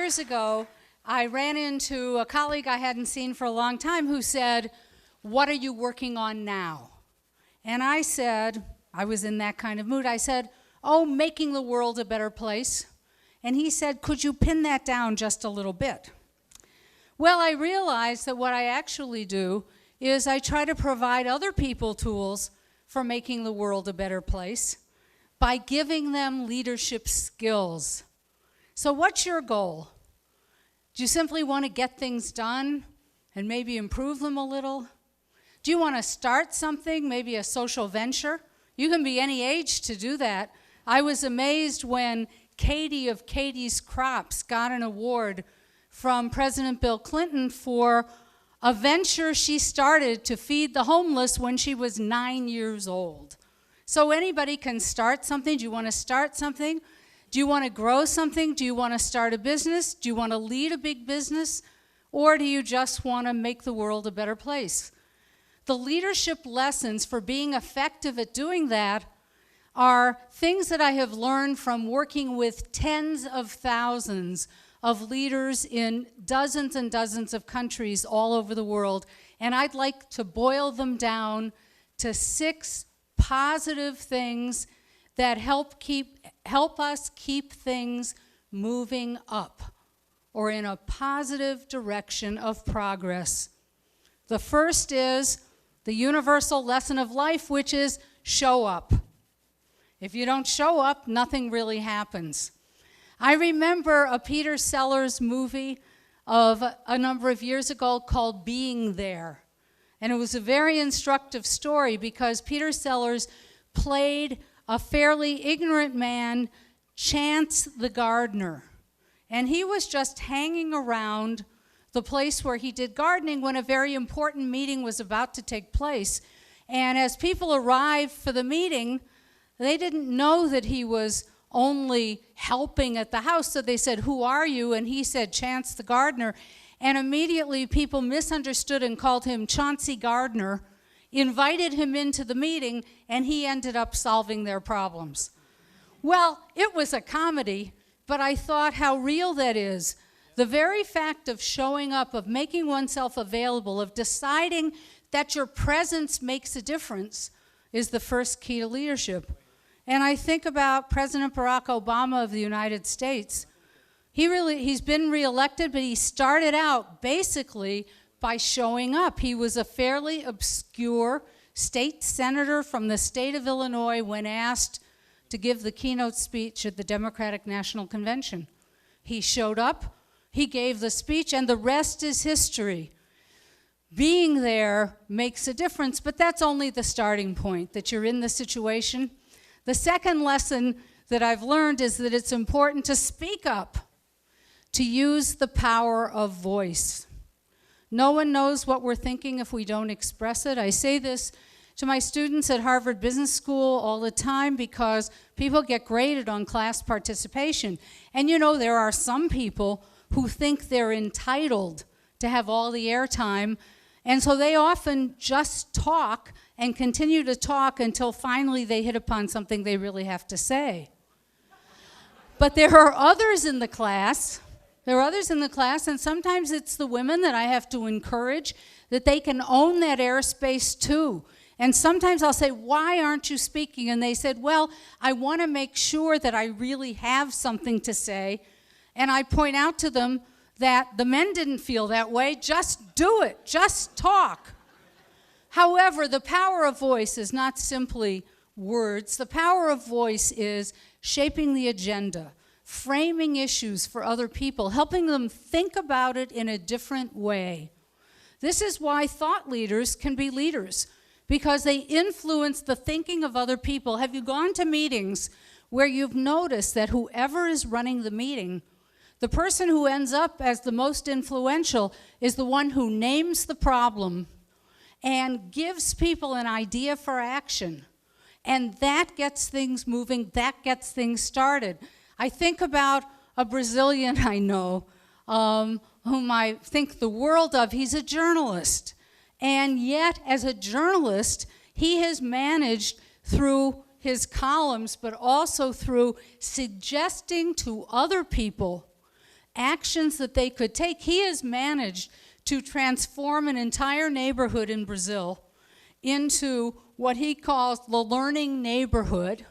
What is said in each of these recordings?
years ago, I ran into a colleague I hadn't seen for a long time who said, "What are you working on now?" And I said, I was in that kind of mood, I said, "Oh, making the world a better place." And he said, "Could you pin that down just a little bit?" Well, I realized that what I actually do is I try to provide other people tools for making the world a better place by giving them leadership skills. So what's your goal? Do you simply want to get things done and maybe improve them a little? Do you want to start something, maybe a social venture? You can be any age to do that. I was amazed when Katie of Katie's Crops got an award from President Bill Clinton for a venture she started to feed the homeless when she was 9 years old. So anybody can start something. Do you want to start something? Do you want to grow something? Do you want to start a business? Do you want to lead a big business? Or do you just want to make the world a better place? The leadership lessons for being effective at doing that are things that I have learned from working with tens of thousands of leaders in dozens and dozens of countries all over the world. And I'd like to boil them down to 6 positive things that help us keep things moving up or in a positive direction of progress. The first is the universal lesson of life, which is show up. If you don't show up, nothing really happens. I remember a Peter Sellers movie of a number of years ago called Being There. And it was a very instructive story because Peter Sellers played a fairly ignorant man, Chance the gardener. And he was just hanging around the place where he did gardening when a very important meeting was about to take place. And as people arrived for the meeting, they didn't know that he was only helping at the house, so they said, "Who are you?" And he said, "Chance the gardener." And immediately people misunderstood and called him Chauncey Gardner, invited him into the meeting, and he ended up solving their problems. Well, it was a comedy, but I thought how real that is. The very fact of showing up, of making oneself available, of deciding that your presence makes a difference is the first key to leadership. And I think about President Barack Obama of the United States. He's been reelected, but he started out basically by showing up. He was a fairly obscure state senator from the state of Illinois when asked to give the keynote speech at the Democratic National Convention. He showed up, he gave the speech, and the rest is history. Being there makes a difference, but that's only the starting point, that you're in the situation. The second lesson that I've learned is that it's important to speak up, to use the power of voice. No one knows what we're thinking if we don't express it. I say this to my students at Harvard Business School all the time because people get graded on class participation. And you know, there are some people who think they're entitled to have all the airtime, and so they often just talk and continue to talk until finally they hit upon something they really have to say. But there are others in the class, and sometimes it's the women that I have to encourage that they can own that airspace too. And sometimes I'll say, "Why aren't you speaking?" And they said, "Well, I want to make sure that I really have something to say." And I point out to them that the men didn't feel that way. Just do it. Just talk. However, the power of voice is not simply words. The power of voice is shaping the agenda, framing issues for other people, helping them think about it in a different way. This is why thought leaders can be leaders, because they influence the thinking of other people. Have you gone to meetings where you've noticed that whoever is running the meeting, the person who ends up as the most influential is the one who names the problem and gives people an idea for action. And that gets things moving, that gets things started. I think about a Brazilian I know, whom I think the world of. He's a journalist. And yet, as a journalist, he has managed through his columns, but also through suggesting to other people actions that they could take. He has managed to transform an entire neighborhood in Brazil into what he calls the learning neighborhood,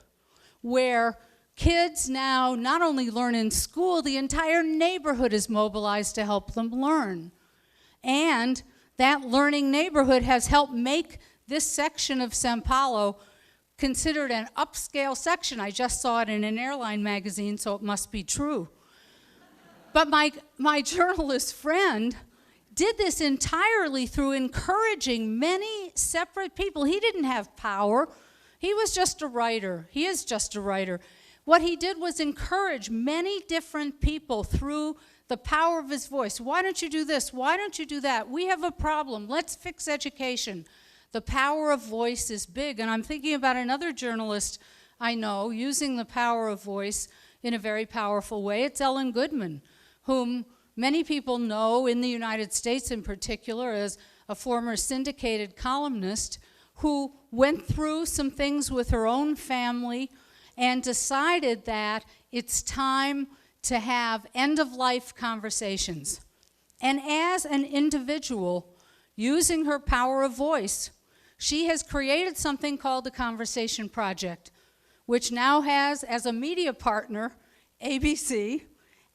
where kids now not only learn in school, the entire neighborhood is mobilized to help them learn. And that learning neighborhood has helped make this section of São Paulo considered an upscale section. I just saw it in an airline magazine, so it must be true. But my journalist friend did this entirely through encouraging many separate people. He didn't have power. He was just a writer. He is just a writer. What he did was encourage many different people through the power of his voice. Why don't you do this? Why don't you do that? We have a problem. Let's fix education. The power of voice is big. And I'm thinking about another journalist I know using the power of voice in a very powerful way. It's Ellen Goodman, whom many people know in the United States in particular as a former syndicated columnist who went through some things with her own family and decided that it's time to have end-of-life conversations. And as an individual, using her power of voice, she has created something called the Conversation Project, which now has, as a media partner, ABC,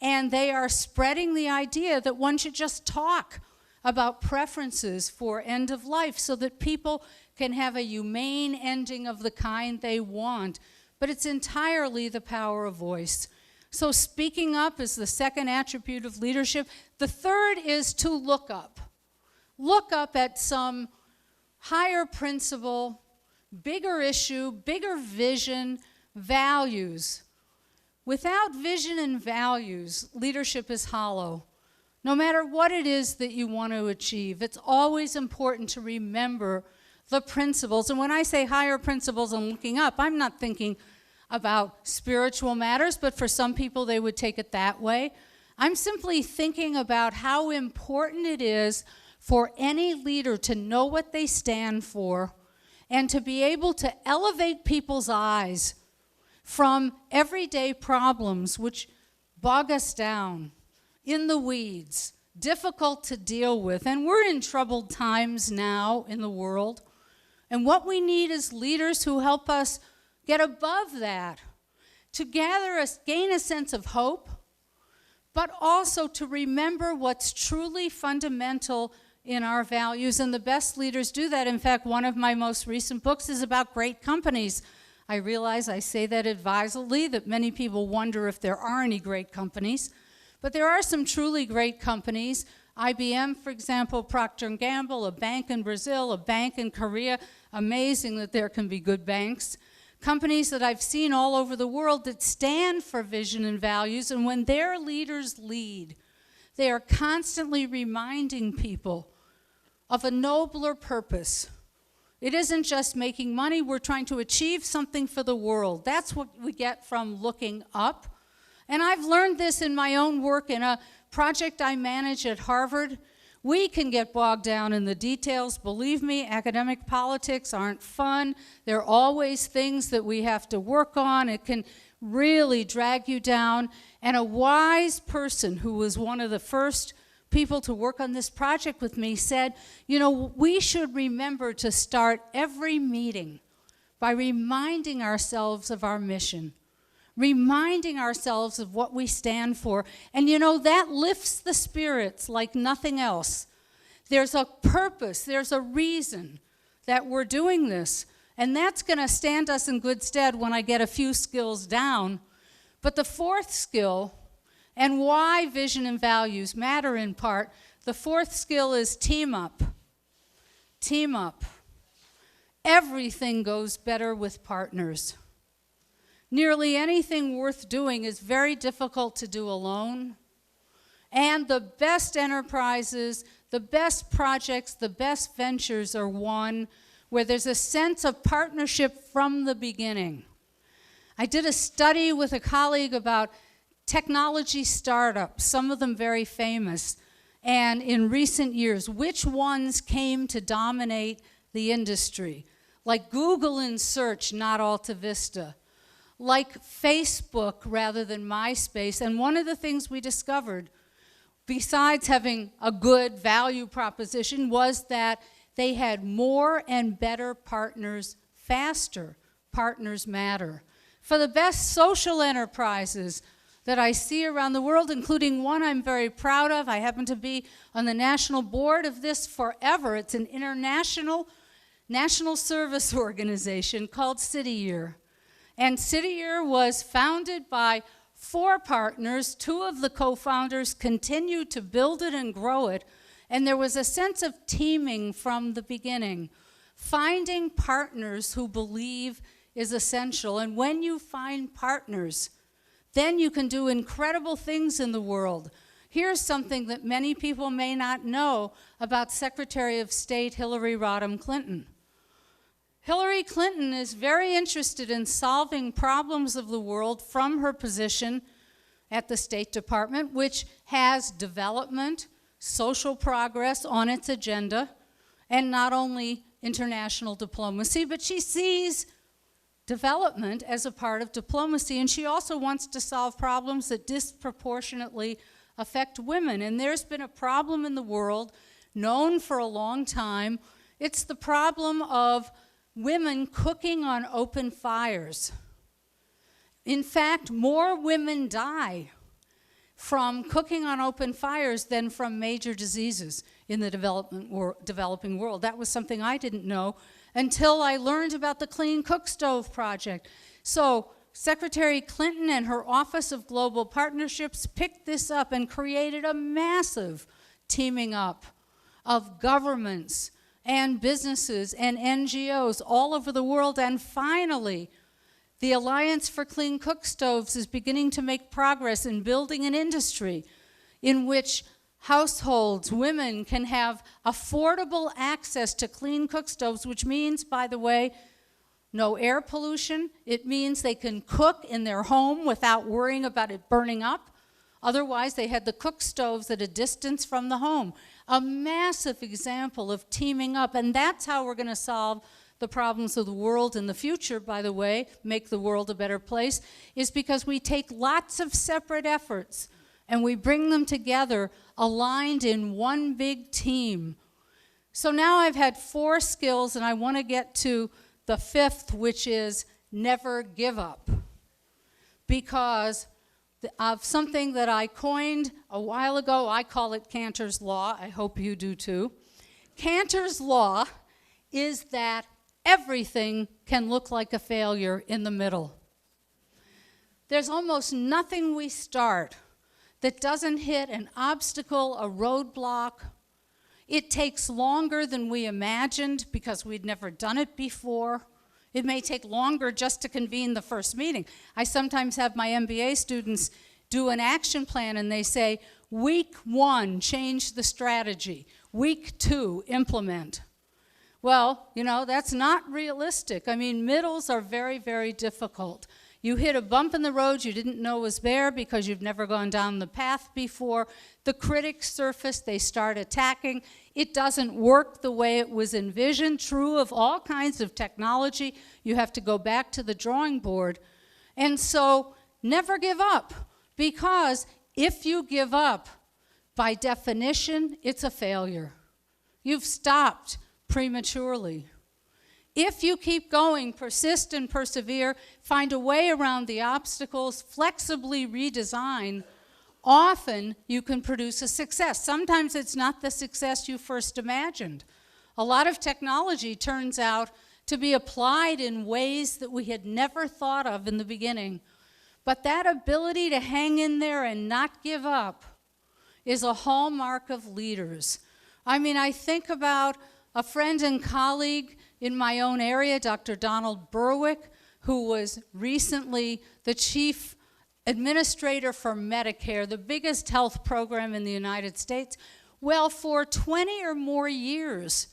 and they are spreading the idea that one should just talk about preferences for end of life so that people can have a humane ending of the kind they want. But it's entirely the power of voice. So speaking up is the second attribute of leadership. The third is to look up. Look up at some higher principle, bigger issue, bigger vision, values. Without vision and values, leadership is hollow. No matter what it is that you want to achieve, it's always important to remember the principles. And when I say higher principles and looking up, I'm not thinking about spiritual matters, but for some people they would take it that way. I'm simply thinking about how important it is for any leader to know what they stand for and to be able to elevate people's eyes from everyday problems which bog us down, in the weeds, difficult to deal with. And we're in troubled times now in the world. And what we need is leaders who help us get above that, to gain a sense of hope, but also to remember what's truly fundamental in our values. And the best leaders do that. In fact, one of my most recent books is about great companies. I realize I say that advisedly, that many people wonder if there are any great companies. But there are some truly great companies. IBM, for example, Procter & Gamble, a bank in Brazil, a bank in Korea. Amazing that there can be good banks. Companies that I've seen all over the world that stand for vision and values, and when their leaders lead, they are constantly reminding people of a nobler purpose. It isn't just making money, we're trying to achieve something for the world. That's what we get from looking up. And I've learned this in my own work in a project I manage at Harvard. We can get bogged down in the details. Believe me, academic politics aren't fun. There are always things that we have to work on. It can really drag you down. And a wise person who was one of the first people to work on this project with me said, you know, we should remember to start every meeting by reminding ourselves of our mission, reminding ourselves of what we stand for. And you know, that lifts the spirits like nothing else. There's a purpose, there's a reason that we're doing this. And that's going to stand us in good stead when I get a few skills down. But the fourth skill, and why vision and values matter in part, the fourth skill is team up. Team up. Everything goes better with partners. Nearly anything worth doing is very difficult to do alone. And the best enterprises, the best projects, the best ventures are won where there's a sense of partnership from the beginning. I did a study with a colleague about technology startups, some of them very famous, and in recent years, which ones came to dominate the industry? Like Google in search, not Alta Vista. like Facebook rather than MySpace. And one of the things we discovered, besides having a good value proposition, was that they had more and better partners faster. Partners matter. For the best social enterprises that I see around the world, including one I'm very proud of, I happen to be on the national board of this forever. It's an international national service organization called City Year. And City Year was founded by 4 partners. 2 of the co-founders continued to build it and grow it. And there was a sense of teaming from the beginning. Finding partners who believe is essential. And when you find partners, then you can do incredible things in the world. Here's something that many people may not know about Secretary of State Hillary Rodham Clinton. Hillary Clinton is very interested in solving problems of the world from her position at the State Department, which has development, social progress on its agenda, and not only international diplomacy, but she sees development as a part of diplomacy, and she also wants to solve problems that disproportionately affect women. And there's been a problem in the world known for a long time. It's the problem of women cooking on open fires. In fact, more women die from cooking on open fires than from major diseases in the developing world. That was something I didn't know until I learned about the Clean Cook Stove Project. So Secretary Clinton and her Office of Global Partnerships picked this up and created a massive teaming up of governments and businesses and NGOs all over the world. And finally, the Alliance for Clean Cook Stoves is beginning to make progress in building an industry in which households, women, can have affordable access to clean cook stoves, which means, by the way, no air pollution. It means they can cook in their home without worrying about it burning up. Otherwise, they had the cook stoves at a distance from the home. A massive example of teaming up, and that's how we're going to solve the problems of the world in the future, by the way, make the world a better place, is because we take lots of separate efforts and we bring them together, aligned in one big team. So now I've had 4 skills, and I want to get to the 5th, which is never give up. Because of something that I coined a while ago, I call it Kanter's Law. I hope you do too. Kanter's Law is that everything can look like a failure in the middle. There's almost nothing we start that doesn't hit an obstacle, a roadblock. It takes longer than we imagined because we'd never done it before. It may take longer just to convene the first meeting. I sometimes have my MBA students do an action plan and they say, week 1, change the strategy. Week 2, implement. Well, you know, that's not realistic. I mean, middles are very, very difficult. You hit a bump in the road you didn't know was there because you've never gone down the path before. The critics surface, they start attacking. It doesn't work the way it was envisioned. True of all kinds of technology. You have to go back to the drawing board. And so never give up, because if you give up, by definition, it's a failure. You've stopped prematurely. If you keep going, persist and persevere, find a way around the obstacles, flexibly redesign, often you can produce a success. Sometimes it's not the success you first imagined. A lot of technology turns out to be applied in ways that we had never thought of in the beginning. But that ability to hang in there and not give up is a hallmark of leaders. I mean, I think about a friend and colleague in my own area, Dr. Donald Berwick, who was recently the chief administrator for Medicare, the biggest health program in the United States. Well, for 20 or more years,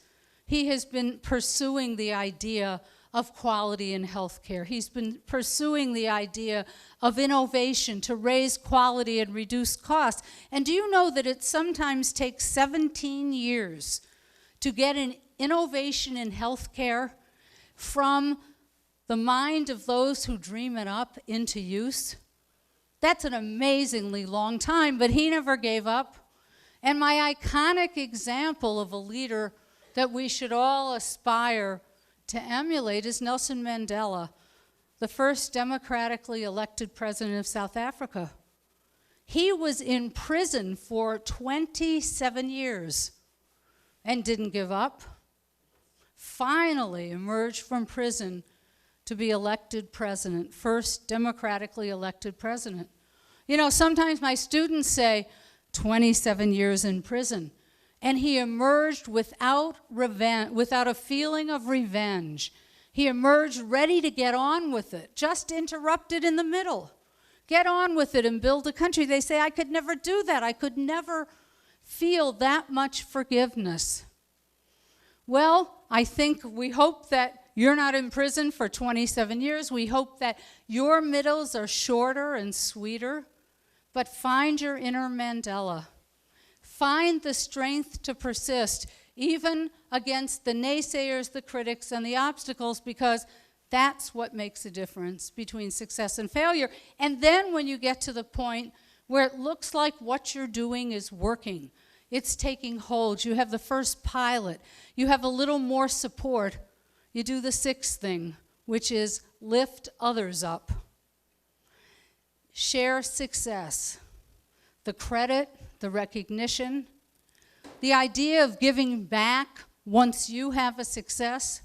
he has been pursuing the idea of quality in healthcare. He's been pursuing the idea of innovation to raise quality and reduce costs. And do you know that it sometimes takes 17 years to get an innovation in healthcare from the mind of those who dream it up into use. That's an amazingly long time, but he never gave up. And my iconic example of a leader that we should all aspire to emulate is Nelson Mandela, the first democratically elected president of South Africa. He was in prison for 27 years and didn't give up. Finally emerged from prison to be elected president, first democratically elected president. You know, sometimes my students say, 27 years in prison. And he emerged without a feeling of revenge. He emerged ready to get on with it, just interrupted in the middle. Get on with it and build a country. They say, I could never do that. I could never feel that much forgiveness. Well, we hope that you're not in prison for 27 years. We hope that your middles are shorter and sweeter. But find your inner Mandela. Find the strength to persist, even against the naysayers, the critics, and the obstacles, because that's what makes a difference between success and failure. And then when you get to the point where it looks like what you're doing is working, it's taking hold, you have the first pilot, you have a little more support, you do the sixth thing, which is lift others up. Share success, the credit, the recognition, the idea of giving back once you have a success,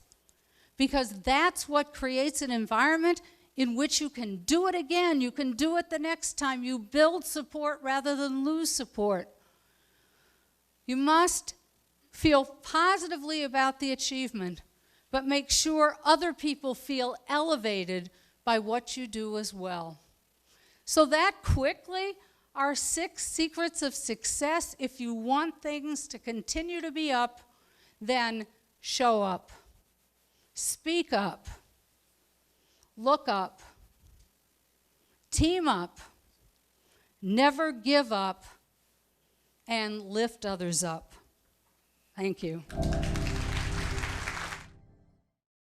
because that's what creates an environment in which you can do it again, you can do it the next time, you build support rather than lose support. You must feel positively about the achievement, but make sure other people feel elevated by what you do as well. So that quickly are 6 secrets of success. If you want things to continue to be up, then show up. Speak up. Look up. Team up. Never give up. And lift others up. Thank you.